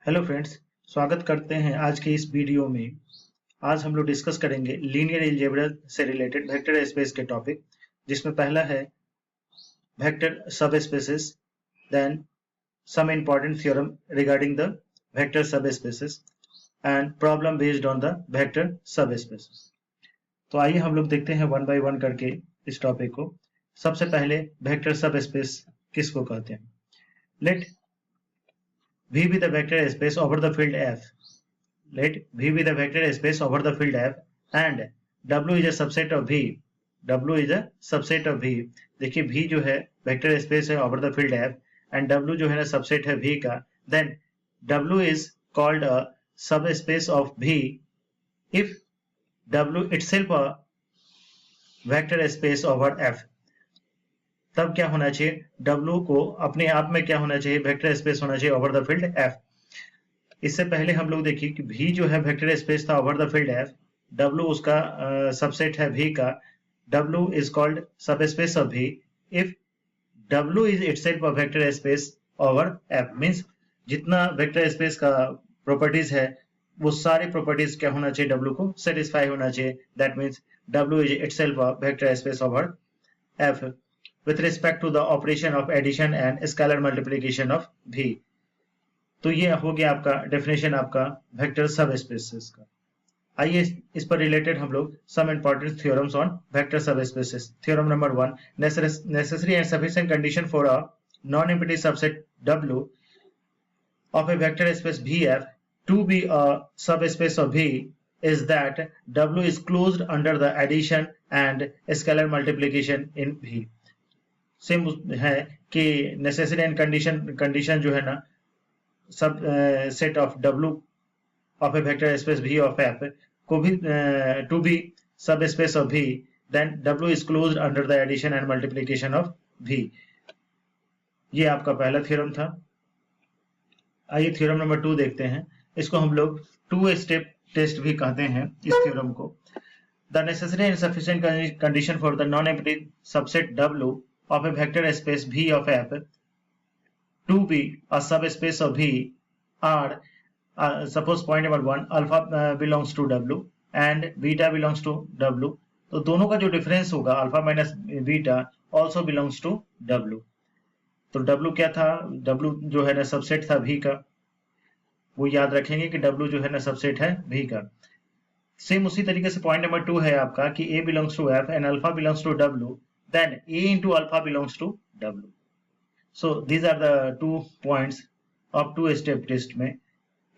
Hello friends, स्वागत करते हैं आज के इस वीडियो में। आज हम लोग डिस्कस करेंगे लीनियर अलजेब्रा से रिलेटेड वेक्टर स्पेस के टॉपिक, जिसमें पहला है vector sub spaces, then some important theorem regarding the vector sub spaces and problem based on the vector sub spaces. तो आइए हम लोग देखते हैं वन बाय वन करके इस टॉपिक को। सबसे पहले वेक्टर सब स्पेस किसको कहते हैं? Let V be the vector space over the field F. Let V be the vector space over the field F and W is a subset of V. W is a subset of V. देखिए V जो है vector space है over the field F and W जो है ना subset है V का. Then W is called a subspace of V if W itself a vector space over F. तब क्या होना चाहिए? W को अपने आप में क्या होना चाहिए? वेक्टर स्पेस होना चाहिए ओवर द फील्ड F। इससे पहले हम लोग देखिए कि V जो है वेक्टर स्पेस था over the field F, W उसका सबसेट है V का। W is called subspace of V if W is itself a vector space over F। Means जितना वेक्टर स्पेस का प्रॉपर्टीज है वो सारी प्रॉपर्टीज क्या होना चाहिए? W को सेटिस्फाई होना चाहिए। That means W is itself a vector space over F with respect to the operation of addition and scalar multiplication of V। तो ये हो गया आपका डेफिनेशन आपका वेक्टर सब स्पेसेस का। आइए इस पर रिलेटेड हम लोग some important theorems on vector sub spaces. Theorem number 1, necessary and sufficient condition for a non-empty subset W of a vector space VF to be a subspace of V is that W is closed under the addition and scalar multiplication in V। Same है कि necessary and condition जो है ना subset of W of a vector space V of F को भी to be subspace of V, then W is closed under the addition and multiplication of V। ये आपका पहला theorem था। आइए थ्योरम नंबर 2 देखते हैं। इसको हम लोग टू स्टेप टेस्ट भी कहते हैं इस थ्योरम को। The necessary and sufficient condition for the non empty subset W of a vector space V of F to be a subspace of V are suppose point number 1 alpha belongs to W and beta belongs to W। तो दोनों का जो difference होगा alpha minus beta also belongs to W। तो W क्या था? W जो है ना सबसेट था V का। वो याद रखेंगे कि W जो है ना सबसेट है V का। सेम उसी तरीके से पॉइंट नंबर 2 है आपका कि A belongs to F and alpha belongs to W, then A into alpha belongs to W। So these are the 2 points of 2-step test में,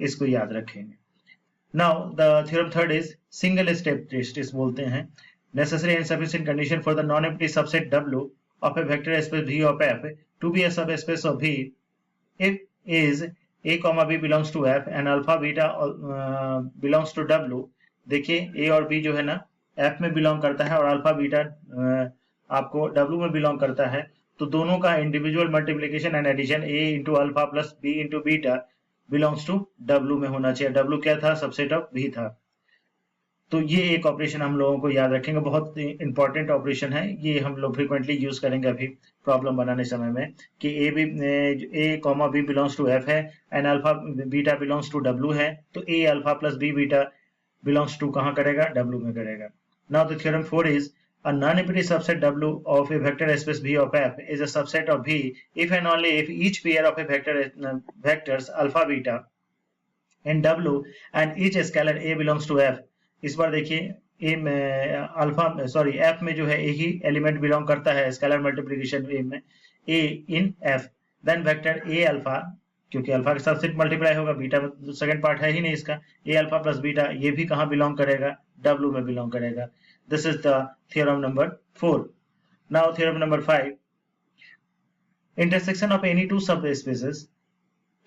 इसको याद रखेंगे। Now the theorem 3rd is single step test इस बोलते हैं। Necessary and sufficient condition for the non-empty subset W of a vector space V of F to be a subspace of V if is A, B belongs to F and alpha beta belongs to W। देखिए A और B जो है ना F में belong करता है और alpha beta आपको W में बिलोंग करता है, तो दोनों का individual multiplication and addition A into alpha plus B into beta belongs to W में होना चाहिए। W क्या था? सबसेट ऑफ V था। तो ये एक ऑपरेशन हम लोगों को याद रखेंगे, बहुत इंपॉर्टेंट ऑपरेशन है ये। हम लोग फ्रीक्वेंटली यूज करेंगे अभी प्रॉब्लम बनाने समय में कि A comma B belongs to F है and alpha beta belongs to W है, तो A alpha plus B beta belongs to कहाँ करेगा? W में करेगा। Now the theorem 4 is a non-empty subset W of a vector space V of F is a subset of V if and only if each pair of a vectors alpha beta in W and each scalar A belongs to F। इस बार देखिए A में alpha F में जो है एक ही element belong करता है scalar multiplication A में A in F, then vector A alpha, क्योंकि अल्फा के साथ सिर्फ मल्टीप्लाई होगा, बीटा में तो सेकंड पार्ट है ही नहीं इसका। A अल्फा प्लस बीटा ये भी कहाँ बिलोंग करेगा? W में बिलोंग करेगा। This is the theorem number 4. Now theorem number 5. Intersection of any two subspaces.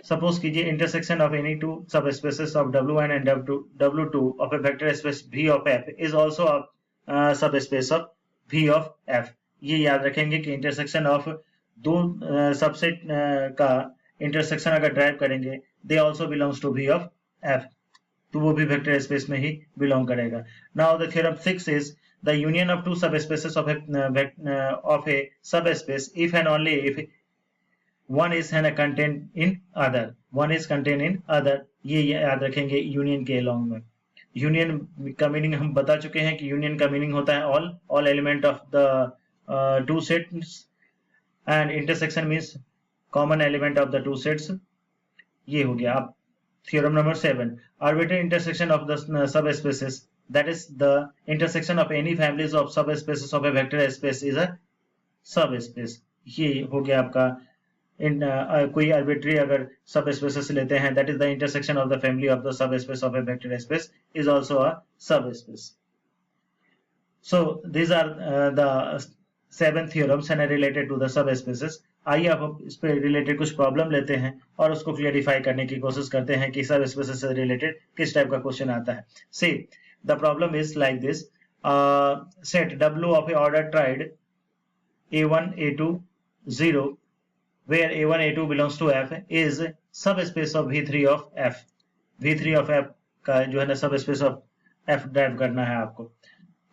Suppose कीजिए intersection of any two subspaces of W1 and W2 of a vector space V of F is also a subspace of V of F। ये याद रखेंगे कि intersection of दो subset का intersection अगर drive करेंगे they also belongs to V of F, तो वो भी वेक्टर स्पेस में ही बिलोंग करेगा। Now the theorem 6 is the union of two subspaces of a subspace if and only if one is है ना content in other, one is content in other, ये याद रखेंगे यूनियन के अलॉन्ग में। यूनियन का मीनिंग हम बता चुके हैं कि यूनियन का मीनिंग होता है all element of the two sets, and intersection means common element of the two sets. ये हो गया। अब theorem number 7, arbitrary intersection of the sub spaces, that is the intersection of any families of subspaces of a vector space is a subspace। ये हो गया आपका कोई arbitrary अगर subspaces लेते हैं, that is the intersection of the family of the subspace of a vector space is also a subspace। So these are the 7 theorems and related to the subspaces। आइए अब इस पे रिलेटेड कुछ problem लेते हैं और उसको क्लियरिफाई करने की कोशिश करते हैं कि सबस्पेसेस से रिलेटेड किस टाइप का क्वेश्चन आता है। सी the problem is like this, set W of a order tried A1 A2 0 where A1 A2 belongs to F is subspace of V3 of F। V3 of F का जो है ना subspace of F drive करना है आपको।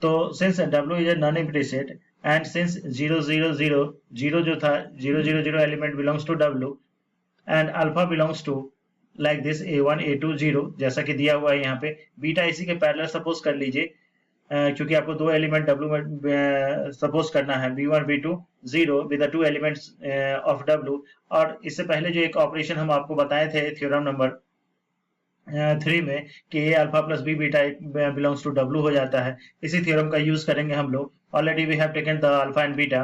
तो since W is a non-empty set and since 0 0 0 0 जो था 0 0 0 element belongs to W and alpha belongs to like this A1 A2 0 जैसा कि दिया हुआ है यहाँ पे, बीटा इसी के पैरेलल सपोज कर लीजिए, क्योंकि आपको दो एलिमेंट W में सपोज करना है, B1 B2 0 with the two elements of W। और इससे पहले जो एक ऑपरेशन हम आपको बताए थे थ्योरम नंबर 3 में कि A alpha plus B beta belongs to W हो जाता है, इसी थ्योरम का यूज करेंगे हम लोग। Already we have taken the alpha and beta,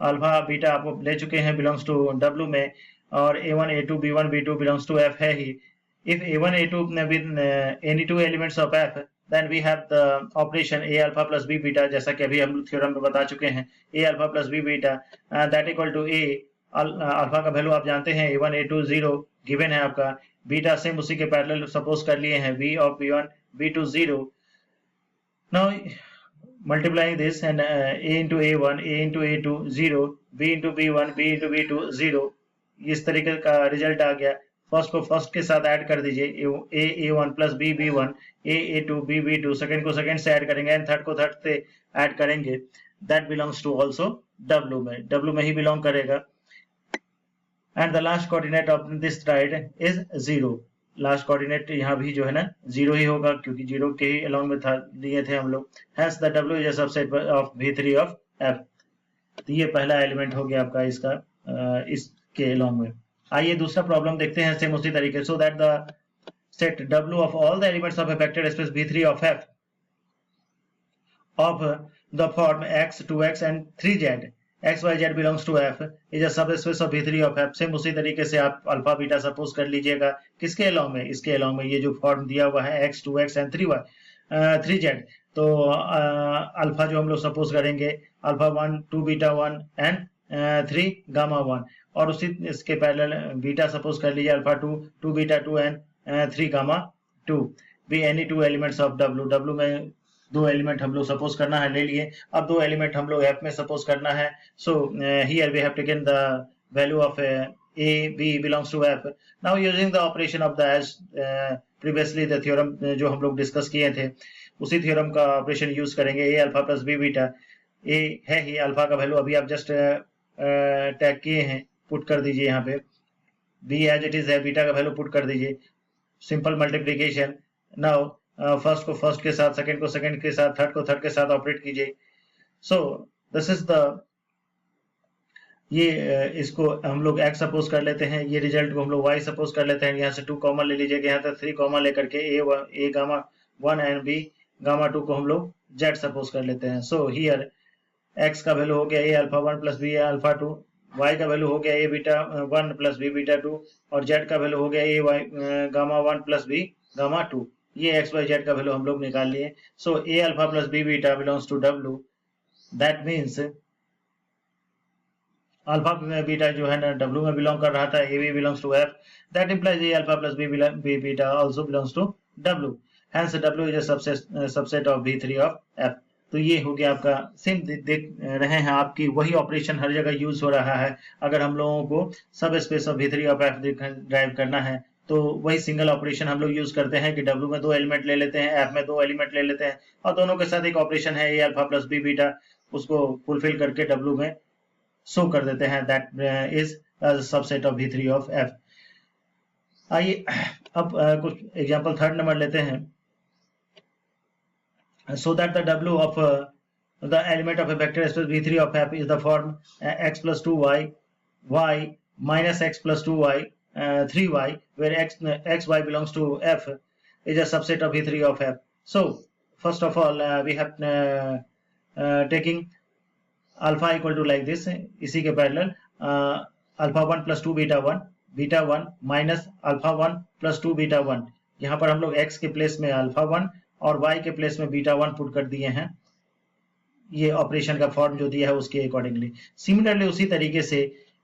alpha beta आपको ले चुके हैं बिलोंग्स टू W में, और A1 A2 B1 B2 belongs to F है ही। If A1 A2 with any two elements of F, then we have the operation A alpha plus B beta, जैसा कि अभी हम थ्योरम में बता चुके हैं, A alpha plus B beta that equal to A alpha का वैल्यू आप जानते हैं A1 A2 0 गिवन है आपका, बीटा सेम उसी के पैरेलल सपोज कर लिए हैं B of B1 B2 0। Now multiplying this and A into A1 A into A2 0 B into B1 B into B2 0, इस तरीके का रिजल्ट आ गया। फर्स्ट को फर्स्ट के साथ ऐड कर दीजिए, A1 plus B B1 A2 B B2, second को सेकंड से ऐड करेंगे एंड थर्ड को थर्ड से ऐड करेंगे, that belongs to also W में, W में ही बिलोंग करेगा। And the last coordinate of this ride is 0, last coordinate यहाँ भी जो है ना 0 ही होगा, क्योंकि 0 के ही अलॉन्ग में था लिए थे हम लोग। Hence the W is a subset of V3 of F। तो ये पहला एलिमेंट हो गया आपका इसका इसके अलॉन्ग में। आइए दूसरा प्रॉब्लम देखते हैं सेम उसी तरीके। So that the set W of all the elements of a vector space V3 of F of the form x 2x and 3z x y z belongs to F is a subspace of V3 of F। Same उसी तरीके से आप alpha beta suppose कर लीजिएगा, किसके along में, इसके along में, ये जो फॉर्म दिया हुआ है x 2x and 3z। तो अल्फा जो हम लोग सपोज करेंगे अल्फा 1 2 बीटा 1 एंड 3 गामा 1, और उसी इसके पैरेलल बीटा सपोज कर लीजिए alpha 2 2 beta 2 and 3 gamma 2 be any two elements of W। W में दो एलिमेंट हम लोग सपोज करना है, ले लिए। अब दो एलिमेंट हम लोग F में सपोज करना है। So here we have taken the value of A B belongs to F। Now using the operation of the as previously the theorem जो हम लोग डिस्कस किए थे, उसी थ्योरम का ऑपरेशन यूज करेंगे। A alpha plus B beta, A है ही, alpha का वैल्यू अभी आप जस्ट टैग किए हैं, पुट कर दीजिए यहाँ पे, B एज इट इज है, बीटा का वैल्यू पुट कर दीजिए, सिंपल मल्टीप्लिकेशन। नाउ फर्स्ट को फर्स्ट के साथ, सेकंड को सेकंड के साथ, थर्ड को थर्ड के साथ ऑपरेट कीजिए। सो दिस इज द, ये इसको हम लोग x सपोज कर लेते हैं, ये रिजल्ट को हम लोग y सपोज कर लेते हैं, यहाँ से 2 कॉमन ले लीजिएगा, यहाँ तक 3 कॉमन लेकर के A gamma 1 and B gamma 2 को हम लोग z सपोज कर लेते हैं। सो हियर x का वैल्यू हो गया A alpha 1 plus B alpha 2, y का वैल्यू हो गया A beta 1 plus B beta 2, और z का वैल्यू हो गया A gamma 1 plus B gamma 2। ये x y z का वैल्यू हम लोग निकाल लिए। सो A alpha plus B beta belongs to W, that means alpha beta जो है ना W में बिलोंग कर रहा था, A B belongs to F, that implies A alpha plus B beta also belongs to W, hence W is a subset of V3 of F। तो ये हो गया आपका, सेम देख रहे हैं आपकी वही ऑपरेशन हर जगह यूज हो रहा है। अगर हम लोगों को सब space of V3 of F drive करना है तो वही सिंगल ऑपरेशन हम लोग यूज करते हैं कि W में दो एलिमेंट ले लेते हैं, F में दो एलिमेंट ले लेते हैं, और दोनों के साथ एक ऑपरेशन है A alpha plus B beta, उसको फुलफिल करके W में शो कर देते हैं, that is as a subset of V3 of F. आइए अब कुछ एग्जांपल थर्ड नंबर लेते हैं. So that the W of the element of a vector space V3 of F is the form x plus 2y, y minus x plus 2y, 3y, where x y belongs to F is a subset of V3 of F. So first of all we have taking alpha equal to like this, इसी के parallel alpha 1 plus 2 beta 1, beta 1 minus alpha 1 plus 2 beta 1. यहाँ पर हम लोग x के place में alpha 1 और y के प्लेस में बीटा 1 पुट कर दिए हैं. ये ऑपरेशन का फॉर्म जो दिया है उसके अकॉर्डिंगली. सिमिलरली उसी तरीके से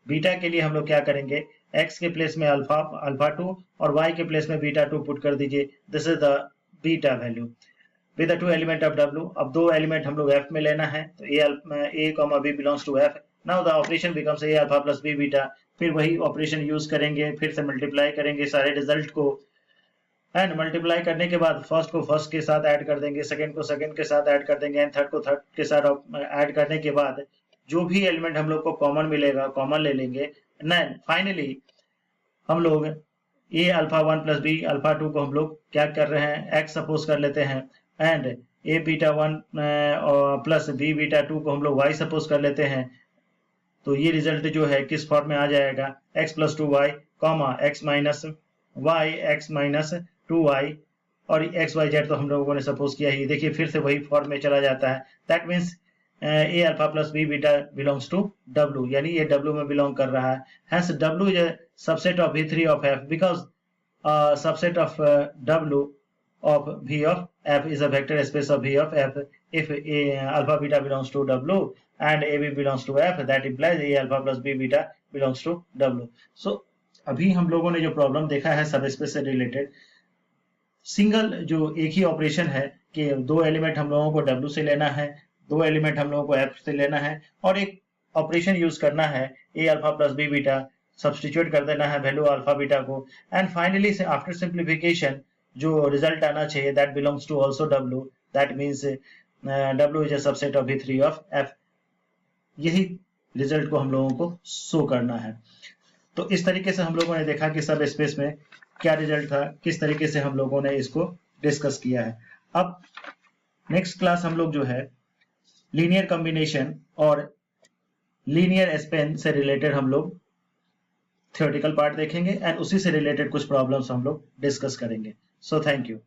बीटा के लिए हम लोग क्या करेंगे, x के प्लेस में अल्फा 2 और y के प्लेस में बीटा 2 पुट कर दीजिए. This is the beta value with the two element of w. अब दो एलिमेंट हम लोग f में लेना है, तो a, b belongs to f. Now the operation becomes a alpha plus b beta. फिर वही ऑपरेशन यूज करेंगे, फिर से मल्टीप्लाई करेंगे सारे रिजल्ट को, एंड मल्टीप्लाई करने के बाद फर्स्ट को फर्स्ट के साथ ऐड कर देंगे, सेकंड को सेकंड के साथ ऐड कर देंगे, एंड थर्ड को थर्ड के साथ ऐड करने के बाद जो भी एलिमेंट हम लोग को कॉमन मिलेगा कॉमन ले लेंगे. एंड फाइनली हम लोग ए अल्फा 1 प्लस बी अल्फा 2 को हम लोग क्या कर रहे हैं, एक्स सपोज कर लेते हैं, and A beta 1 plus B beta 2 को हम लोग वाई सपोज कर लेते हैं. तो ये रिजल्ट जो है किस फॉर्म में आ जाएगा, x plus 2y comma x minus y x minus 2y, और एक्स वाई जेड तो हम लोगों ने सपोज किया ही. देखिए फिर से वही फॉर्म में चला जाता है. That means A alpha plus B beta belongs to w, यानी ये w में बिलोंग कर रहा है. Hence w is a subset of V3 of f because subset of w of V of f is a vector space of V of f. If a alpha beta belongs to w and ab belongs to f, that implies a alpha plus b beta belongs to w. So अभी हम लोगों ने जो problem देखा है सब space से related, single जो एक ही ऑपरेशन है कि दो एलिमेंट हम लोगों को W से लेना है, दो एलिमेंट हम लोगों को F से लेना है, और एक ऑपरेशन यूज करना है A alpha plus B beta, substitute कर देना है वैल्यू अल्फा बीटा को, एंड फाइनली से आफ्टर सिंप्लीफिकेशन जो रिजल्ट आना चाहिए that belongs to also W. That means W is a subset of V3 of F. यही रिजल्ट को हम लोगों को शो करना है. तो इस तरीके से हम लोगों ने देखा कि सब स्पेस में क्या रिजल्ट था, किस तरीके से हम लोगों ने इसको डिस्कस किया है. अब नेक्स्ट क्लास हम लोग जो है लीनियर कॉम्बिनेशन और लीनियर स्पेन से रिलेटेड हम लोग थ्योरेटिकल पार्ट देखेंगे, एंड उसी से रिलेटेड कुछ प्रॉब्लम्स हम लोग डिस्कस करेंगे. So thank you.